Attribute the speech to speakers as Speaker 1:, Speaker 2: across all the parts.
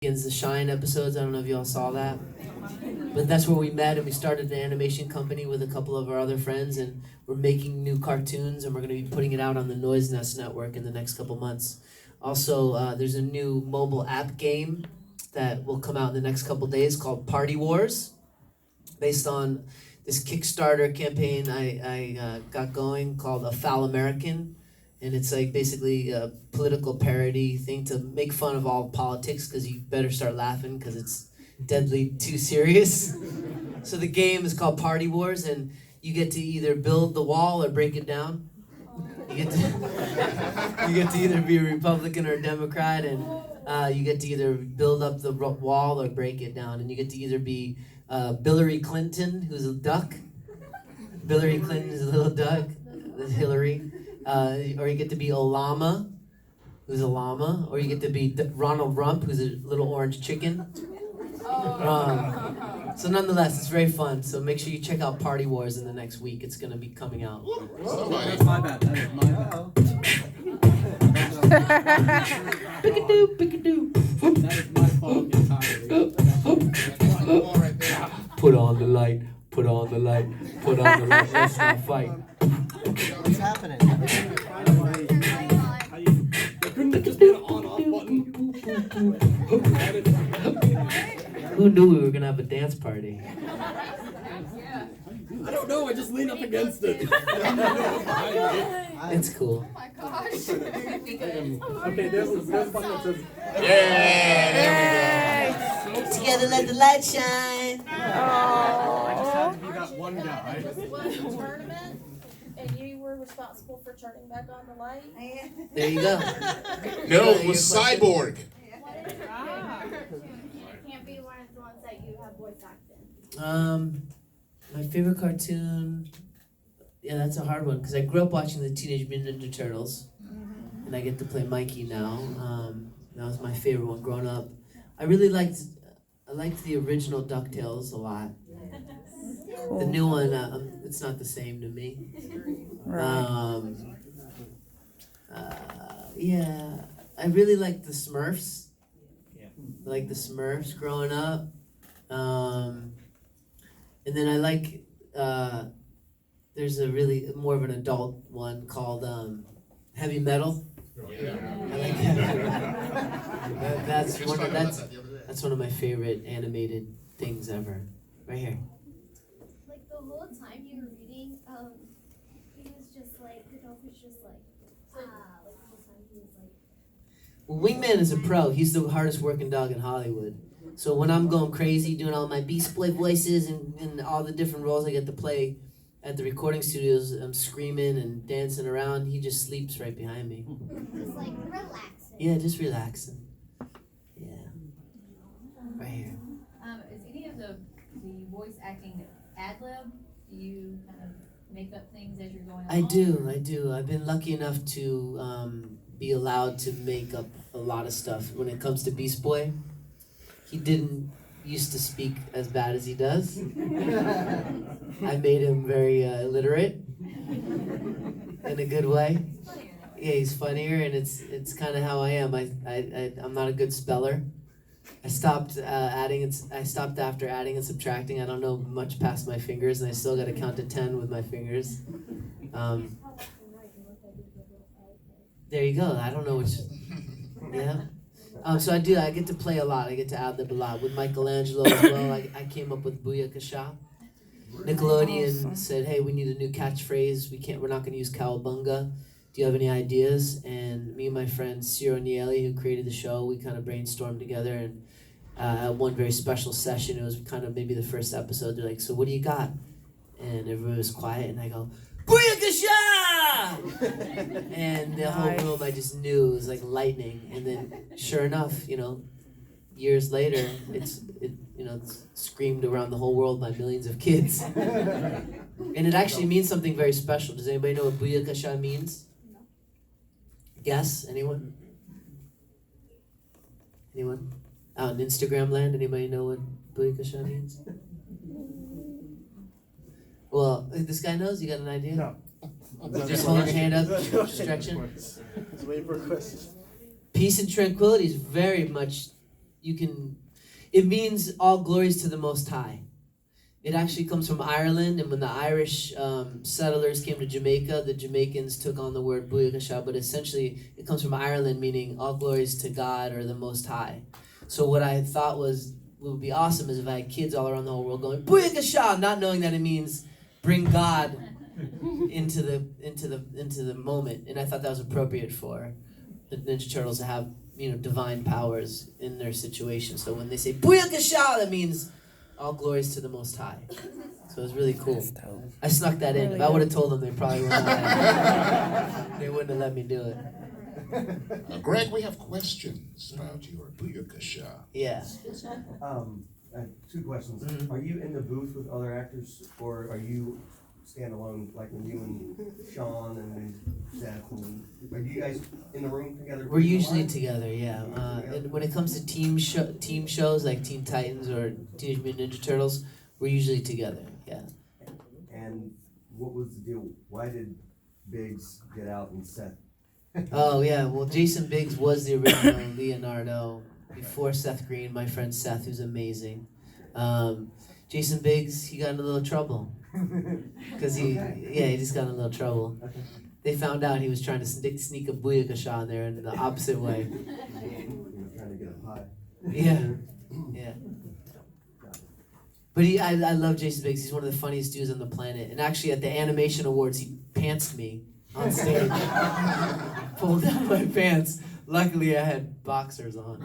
Speaker 1: Begins the Shine episodes. I don't know if y'all saw that, but that's where we met, and we started an animation company with a couple of our other friends, and we're making new cartoons, and we're going to be putting it out on the Noise Nest network in the next couple months. Also, there's a new mobile app game that will come out in the next couple days called Party Wars, based on this Kickstarter campaign I got going called A Foul American. And it's like basically a political parody thing to make fun of all politics, because you better start laughing because it's deadly too serious. So the game is called Party Wars, and you get to either build the wall or break it down. You get to either be a Republican or a Democrat, and you get to either build up the wall or break it down. And you get to either be Hillary Clinton, who's a duck. Hillary Clinton is a little duck. Hillary. Or you get to be Olama, who's a llama, or you get to be Ronald Rump, who's a little orange chicken. So nonetheless, it's very fun. So make sure you check out Party Wars in the next week. It's going to be coming out.
Speaker 2: That's my bad. That is my bad.
Speaker 1: Pick-a-doo, pick-a-doo.
Speaker 2: That is my fault entirely.
Speaker 1: Put on the light, put on the light, put on the light. Let's not fight.
Speaker 3: What's happening?
Speaker 2: They couldn't have just been an on-off button.
Speaker 1: Who knew we were going to have a dance party?
Speaker 2: I don't know, I just leaned up against it.
Speaker 1: It's cool.
Speaker 4: Oh my gosh.
Speaker 2: Okay, there's a button that says,
Speaker 1: Together let the light shine.
Speaker 2: I just had to be that one guy.
Speaker 4: Was a tournament, and you were responsible for turning back on the light?
Speaker 1: There you go.
Speaker 5: No, it was Cyborg.
Speaker 6: What is your favorite cartoon? And it can't be one of the ones that you have voice acted.
Speaker 1: My favorite cartoon. Yeah, that's a hard one because I grew up watching the Teenage Mutant Ninja Turtles, and I get to play Mikey now. That was my favorite one growing up. I liked the original DuckTales a lot. The new one, it's not the same to me. Yeah, I really liked the Smurfs. I like the Smurfs growing up. And then I like, there's a really more of an adult one called Heavy Metal. I like that. That's one of my favorite animated things ever. Right here.
Speaker 6: Like the whole time you were reading, he was just like, the dog was just like, like the whole time he was like.
Speaker 1: Well, Wingman is a pro. He's the hardest working dog in Hollywood. So when I'm going crazy doing all my Beast Boy voices and all the different roles I get to play at the recording studios, I'm screaming and dancing around. He just sleeps right behind me.
Speaker 6: Just like relaxing.
Speaker 1: Yeah, just relaxing. Yeah. Right here.
Speaker 7: Is any of the voice acting ad-lib? Do you kind of make up things as you're going along?
Speaker 1: I do. I've been lucky enough to be allowed to make up a lot of stuff. When it comes to Beast Boy, he didn't used to speak as bad as he does. I made him very illiterate in a good way. Yeah, he's funnier, and it's kind of how I am. I'm not a good speller. I stopped after adding and subtracting. I don't know much past my fingers, and I still got to count to 10 with my fingers. There you go. I don't know which. Yeah. So I get to play a lot. I get to ad-lib a lot. With Michelangelo as well, I came up with Booyakasha. Nickelodeon said, hey, we need a new catchphrase. We're not going to use cowabunga. Do you have any ideas? And me and my friend Ciro Nieli, who created the show, we kind of brainstormed together, and at one very special session, it was kind of maybe the first episode, they're like, so what do you got? And everyone was quiet, and I go, Booyakasha! And the whole room, I just knew it was like lightning. And then, sure enough, years later, it's screamed around the whole world by millions of kids. And it actually means something very special. Does anybody know what Booyakasha means? Yes? Anyone? Anyone? Out in Instagram land, anybody know what Booyakasha means? Well, this guy knows? You got an idea?
Speaker 3: No.
Speaker 1: Just hold your hand up, stretching.
Speaker 3: Just waiting for a question.
Speaker 1: Peace and tranquility is very much it means all glories to the Most High. It actually comes from Ireland, and when the Irish settlers came to Jamaica, the Jamaicans took on the word Booyakasha, but essentially it comes from Ireland, meaning all glories to God or the Most High. So what I thought would be awesome is if I had kids all around the whole world going Booyakasha, not knowing that it means bring God into the moment. And I thought that was appropriate for the Ninja Turtles to have, divine powers in their situation. So when they say Booyakasha, that means all glories to the Most High. So it was really cool. I snuck that in. If I would have told them, they probably wouldn't have let me do it.
Speaker 5: Greg, we have questions about your Booyakasha.
Speaker 1: Yeah.
Speaker 8: I have two questions.
Speaker 1: Mhm.
Speaker 8: Are you in the booth with other actors, or are you standalone, like when you and Sean and Seth, and are you guys in the room together?
Speaker 1: We're usually together, yeah. And when it comes to team shows like Teen Titans or Teenage Mutant Ninja Turtles, we're usually together, yeah.
Speaker 8: And what was the deal? Why did Biggs get out and Seth?
Speaker 1: Oh yeah, well Jason Biggs was the original Leonardo before Seth Green, my friend Seth, who's amazing. Jason Biggs, he got in a little trouble. Because he just got in a little trouble. They found out he was trying to sneak a Booyakasha in there in the opposite way.
Speaker 8: Trying to get a pie.
Speaker 1: Yeah. But I love Jason Biggs. He's one of the funniest dudes on the planet. And actually at the animation awards, he pantsed me on stage. Pulled down my pants. Luckily I had boxers on.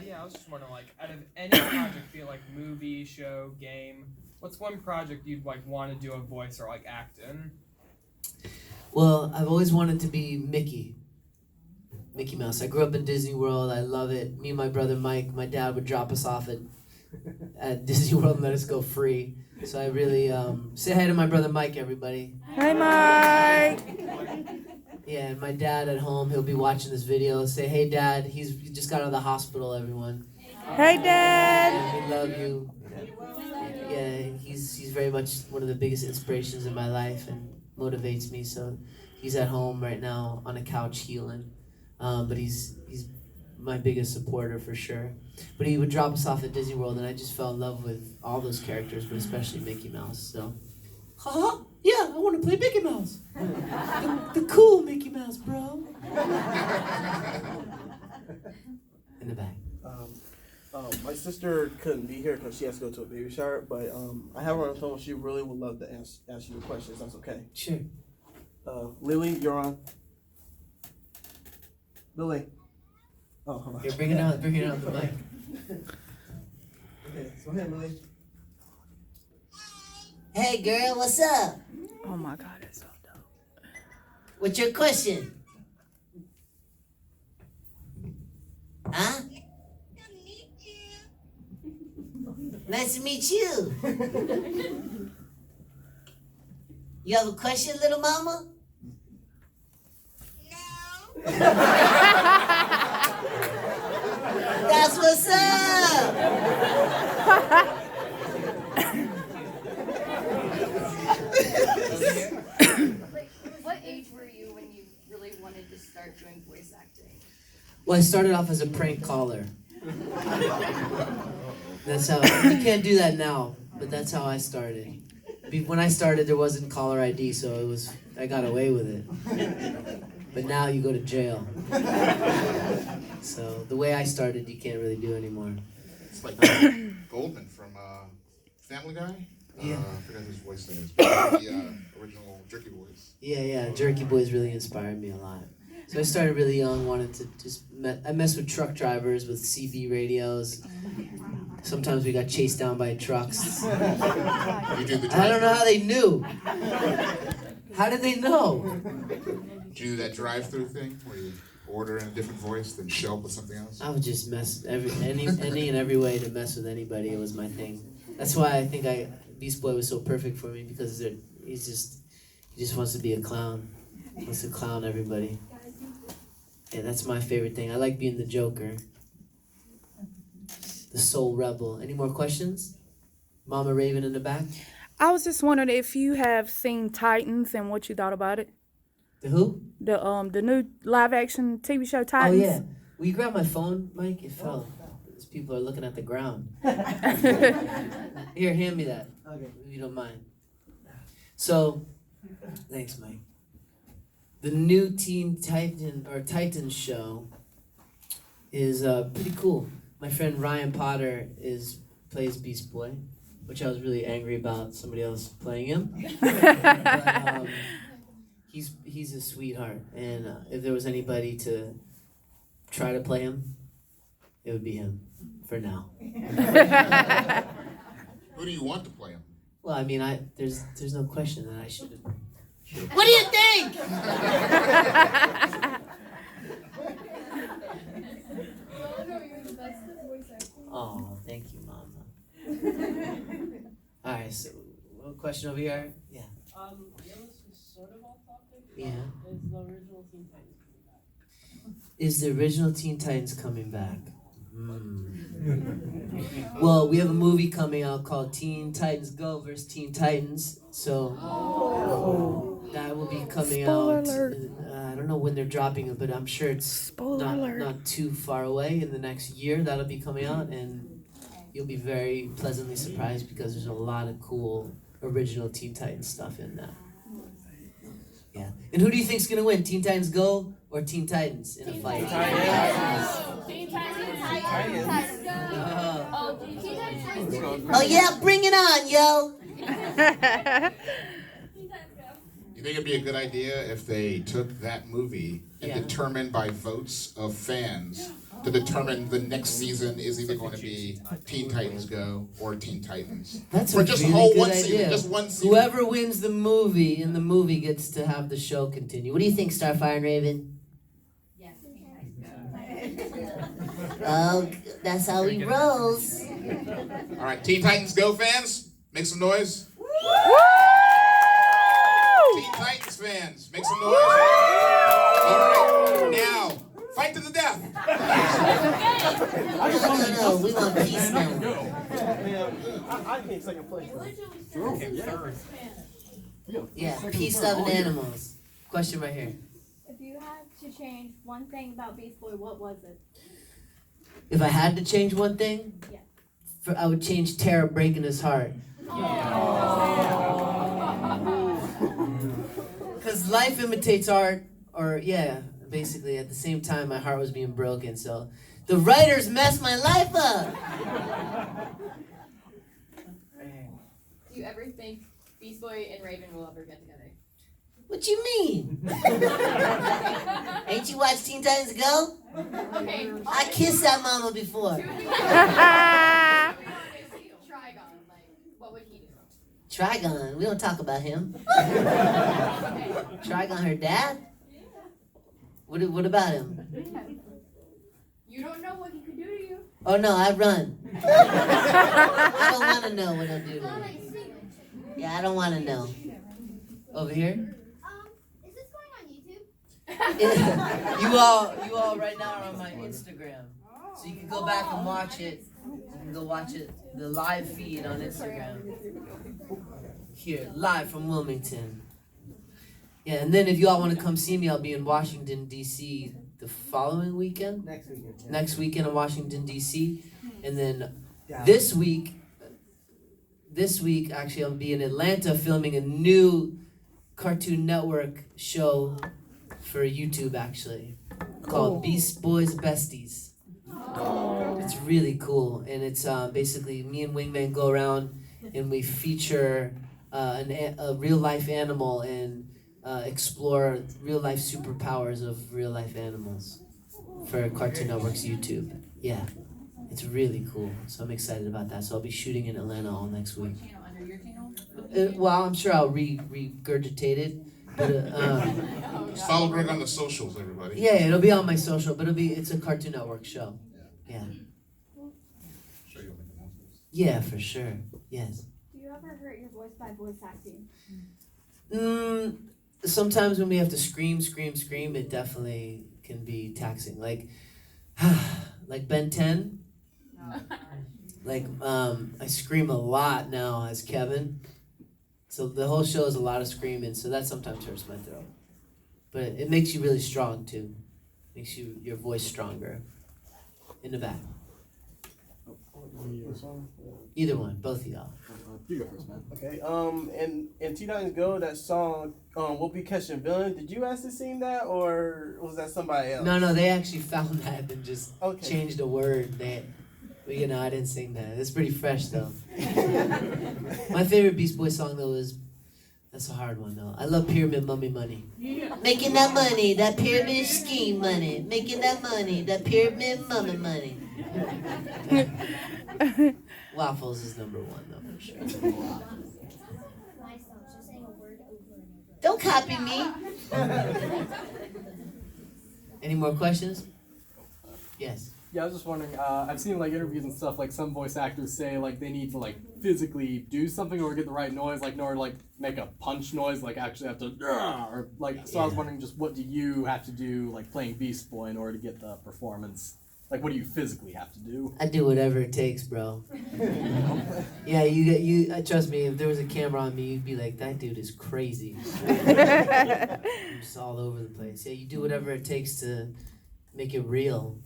Speaker 9: Yeah, I was just wondering, like, out of any project, be it like movie, show, game, what's one project you'd like want to do a voice or like act in?
Speaker 1: Well, I've always wanted to be Mickey Mouse. I grew up in Disney World. I love it. Me and my brother Mike, my dad would drop us off at Disney World and let us go free. So I really say hi to my brother Mike, everybody.
Speaker 10: Hi, Mike.
Speaker 1: Yeah, and my dad at home, he'll be watching this video. Say, hey, Dad, he just got out of the hospital, everyone.
Speaker 10: Hey, Dad.
Speaker 1: Yeah, we love you. Yeah, he's very much one of the biggest inspirations in my life and motivates me. So he's at home right now on a couch healing. But he's my biggest supporter for sure. But he would drop us off at Disney World, and I just fell in love with all those characters, but especially Mickey Mouse. So, yeah, I want to play Mickey Mouse. The cool Mickey Mouse, bro. In the back.
Speaker 2: My sister couldn't be here because she has to go to a baby shower, but I have her on the phone. She really would love to ask you a question, if that's okay.
Speaker 1: Sure.
Speaker 2: Lily, you're on. Lily. Oh, hold on.
Speaker 1: Here, bring it on the mic.
Speaker 2: Okay, go ahead, Lily.
Speaker 1: Hey, girl, what's up?
Speaker 10: Oh my God, that's so dope.
Speaker 1: What's your question? Huh? Nice to meet you. You have a question, little mama? No. That's what's up.
Speaker 11: What age were you when you really wanted to start doing voice acting?
Speaker 1: Well, I started off as a prank caller. That's how, you can't do that now, but that's how I started. When I started, there wasn't caller ID, so I got away with it. But now you go to jail. So the way I started, you can't really do anymore.
Speaker 5: It's like Goldman from Family Guy.
Speaker 1: Yeah.
Speaker 5: I forgot his voice name is. The original Jerky Boys.
Speaker 1: Yeah, Jerky Boys really inspired me a lot. So I started really young, wanted to just, I messed with truck drivers with CB radios. Sometimes we got chased down by trucks.
Speaker 5: You do the
Speaker 1: I don't know how they knew. How did they know?
Speaker 5: Did you do that drive-through thing where you order in a different voice, then show up with something else?
Speaker 1: I would just mess any and every way to mess with anybody. It was my thing. That's why I think Beast Boy was so perfect for me, because he just wants to be a clown. He wants to clown everybody. And that's my favorite thing. I like being the Joker. The soul rebel. Any more questions? Mama Raven in the back?
Speaker 10: I was just wondering if you have seen Titans and what you thought about it.
Speaker 1: The who?
Speaker 10: The new live action TV show
Speaker 1: Oh
Speaker 10: Titans.
Speaker 1: yeah. Will you grab my phone, Mike? It fell. These people are looking at the ground. Here, hand me that.
Speaker 3: Okay.
Speaker 1: If you don't mind. So, thanks, Mike. The new Teen Titans show is pretty cool. My friend Ryan Potter plays Beast Boy, which I was really angry about somebody else playing him. But, he's a sweetheart, and if there was anybody to try to play him, it would be him. For now.
Speaker 5: Who do you want to play him?
Speaker 1: Well, I mean, there's no question that I should. What do you think? Oh, thank you, Mama. All right, so one question over here. Yeah.
Speaker 12: This is sort of off topic.
Speaker 1: Yeah.
Speaker 12: Is the original Teen Titans coming back?
Speaker 1: Is the original Teen Titans coming back? Well, we have a movie coming out called Teen Titans Go versus Teen Titans, so that will be coming
Speaker 10: Spoiler
Speaker 1: out.
Speaker 10: alert.
Speaker 1: I don't know when they're dropping it, but I'm sure it's
Speaker 10: Spoiler alert.
Speaker 1: not too far away. In the next year, that'll be coming out, and you'll be very pleasantly surprised because there's a lot of cool original Teen Titans stuff in that. Yeah. And who do you think's gonna win? Teen Titans Go or Teen Titans in a fight? Oh yeah, bring it on, yo!
Speaker 5: You think it'd be a good idea if they took that movie and determined by votes of fans to determine the next season is either going to be Teen Titans Go or Teen Titans?
Speaker 1: That's
Speaker 5: for
Speaker 1: a
Speaker 5: just
Speaker 1: really
Speaker 5: whole
Speaker 1: good
Speaker 5: one
Speaker 1: idea.
Speaker 5: season, just one season.
Speaker 1: Whoever wins the movie in the movie gets to have the show continue. What do you think, Starfire and Raven?
Speaker 7: Yes.
Speaker 1: Oh, that's how he rolls.
Speaker 5: All right, Teen Titans Go fans, make some noise. Teen Titans fans, make some noise. All right, now, fight to the death.
Speaker 1: No, we want peace now.
Speaker 2: I came second place.
Speaker 1: Yeah, peace, love, and animals. Question right here.
Speaker 6: If you had to change one thing about Beast Boy, what was it?
Speaker 1: If I had to change one thing,
Speaker 6: Yeah.
Speaker 1: I would change Tara breaking his heart. Because life imitates art, or basically at the same time my heart was being broken, so the writers messed my life up.
Speaker 11: Do you ever think Beast Boy and Raven will ever get together?
Speaker 1: What you mean? Ain't you watched Teen Titans Go?
Speaker 11: Okay.
Speaker 1: I kissed that mama before.
Speaker 11: Trigon, like, what would he do?
Speaker 1: Trigon, we don't talk about him. Trigon, her dad? What about him?
Speaker 11: You don't know what he could do to you.
Speaker 1: Oh no, I run. I don't want to know what he'll do to me. Yeah, I don't want to know. Over here?
Speaker 6: Is this going on YouTube?
Speaker 1: You all right now are on my Instagram. So you can go back and watch it. You can go watch it, the live feed on Instagram. Here, live from Wilmington. Yeah, and then if you all want to come see me, I'll be in Washington, D.C. the following weekend.
Speaker 3: Next weekend. Yeah.
Speaker 1: Next weekend in Washington, D.C. And then this week, actually, I'll be in Atlanta filming a new Cartoon Network show for YouTube, actually, called Beast Boys Besties. It's really cool, and it's basically me and Wingman go around and we feature a real life animal and explore real life superpowers of real life animals for Cartoon Network's YouTube. Yeah, it's really cool, so I'm excited about that. So I'll be shooting in Atlanta all next week.
Speaker 7: What channel? Under your channel?
Speaker 1: Well, I'm sure I'll regurgitate it. But,
Speaker 5: Just follow Greg on the socials, everybody.
Speaker 1: yeah, it'll be on my social, but it's a Cartoon Network show. Yeah.
Speaker 5: Sure you'll make announcements.
Speaker 1: Yeah, for sure. Yes.
Speaker 6: Do you ever hurt your voice by voice acting?
Speaker 1: Sometimes when we have to scream, it definitely can be taxing. Like Ben 10. Like I scream a lot now as Kevin. So the whole show is a lot of screaming, so that sometimes hurts my throat. but it makes you really strong too. Makes your voice stronger. In the back. Either one, both of y'all.
Speaker 2: You go first, man. Okay. In Teen Titans Go, that song, "We'll Be Catching Villains." Did you actually sing that, or was that somebody else?
Speaker 1: No, they actually found that and just
Speaker 2: Okay.
Speaker 1: changed a word. I didn't sing that. It's pretty fresh though. My favorite Beast Boy song though is, that's a hard one though. I love Pyramid Mummy Money. Making that money, that pyramid scheme money. Making that money, that pyramid mummy money. Waffles is number one though for sure.
Speaker 6: My song, just saying a word over and over.
Speaker 1: Don't copy me. Any more questions? Yes.
Speaker 13: Yeah, I was just wondering, I've seen like interviews and stuff, like some voice actors say like they need to like physically do something or get the right noise, like in order to like make a punch noise, like actually have to, or like, so I was wondering just what do you have to do like playing Beast Boy in order to get the performance? Like what do you physically have to do?
Speaker 1: I do whatever it takes, bro. Yeah, trust me, if there was a camera on me, you'd be like, that dude is crazy. I'm just all over the place. Yeah, you do whatever it takes to make it real.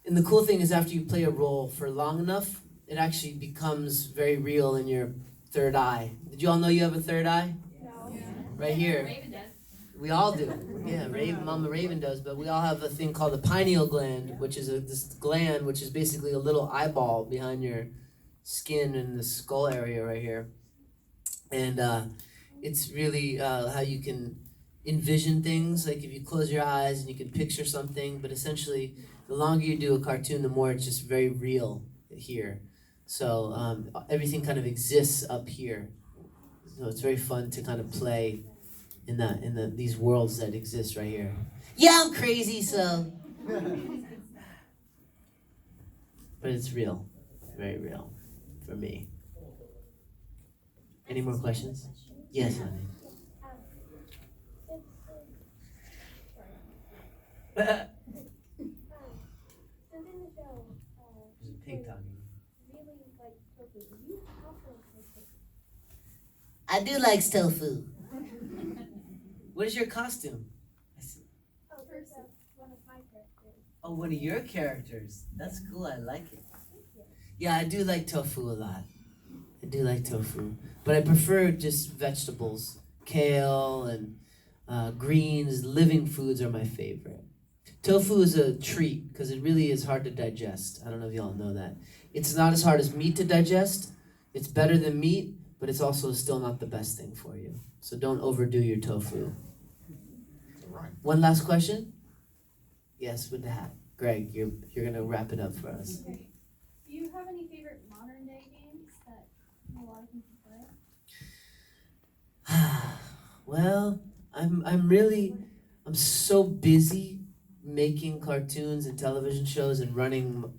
Speaker 1: And the cool thing is after you play a role for long enough, it actually becomes very real in your third eye. Did you all know you have a third eye?
Speaker 6: No.
Speaker 1: Right here.
Speaker 7: Raven does.
Speaker 1: We all do. Yeah, Mama Raven does, but we all have a thing called the pineal gland, which is this gland, which is basically a little eyeball behind your skin and the skull area right here. And it's really how you can envision things, like if you close your eyes and you can picture something, but essentially the longer you do a cartoon, the more it's just very real here. So everything kind of exists up here. So it's very fun to kind of play in these worlds that exist right here. Yeah, I'm crazy, so. But it's real, very real for me. Any more questions? Yes, honey.
Speaker 6: Since in the show,
Speaker 1: There's a pig talking.
Speaker 6: really like tofu. You also like tofu.
Speaker 1: I do like tofu. What is your costume?
Speaker 6: Oh, there's one of my characters.
Speaker 1: Oh, one of your characters. That's cool. I like it. Yeah, I do like tofu a lot. I do like tofu, but I prefer just vegetables. Kale and greens, living foods are my favorite. Tofu is a treat because it really is hard to digest. I don't know if y'all know that. It's not as hard as meat to digest. It's better than meat, but it's also still not the best thing for you. So don't overdo your tofu. One last question? Yes, with the hat. Greg, you're gonna wrap it up for us.
Speaker 6: Do you have any favorite modern day games that a lot of people play?
Speaker 1: Well, I'm so busy making cartoons and television shows and running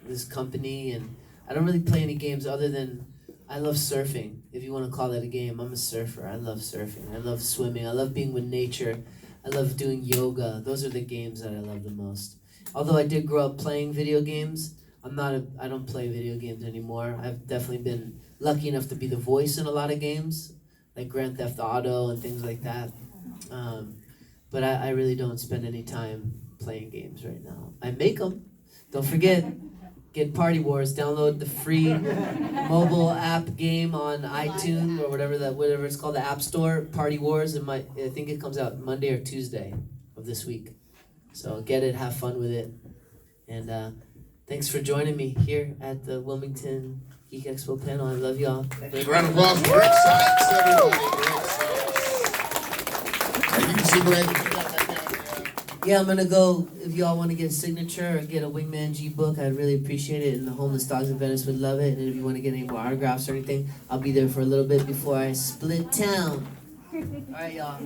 Speaker 1: this company, and I don't really play any games other than I love surfing, if you want to call that a game. I'm a surfer. I love surfing. I love swimming. I love being with nature. I love doing yoga. Those are the games that I love the most. Although I did grow up playing video games, I don't play video games anymore. I've definitely been lucky enough to be the voice in a lot of games, like Grand Theft Auto and things like that. But I really don't spend any time playing games right now. I make them. Don't forget, get Party Wars. Download the free mobile app game on iTunes or whatever it's called, the App Store. Party Wars. I think it comes out Monday or Tuesday of this week. So get it, have fun with it, and thanks for joining me here at the Wilmington Geek Expo panel. I love y'all.
Speaker 5: Round of applause for Greg Cipes, everybody. Greg Cipes. You can see Greg.
Speaker 1: Yeah, I'm gonna go. If y'all want to get a signature or get a Wingman G book, I'd really appreciate it. And the homeless dogs of Venice would love it. And if you want to get any more autographs or anything, I'll be there for a little bit before I split town. All right, y'all.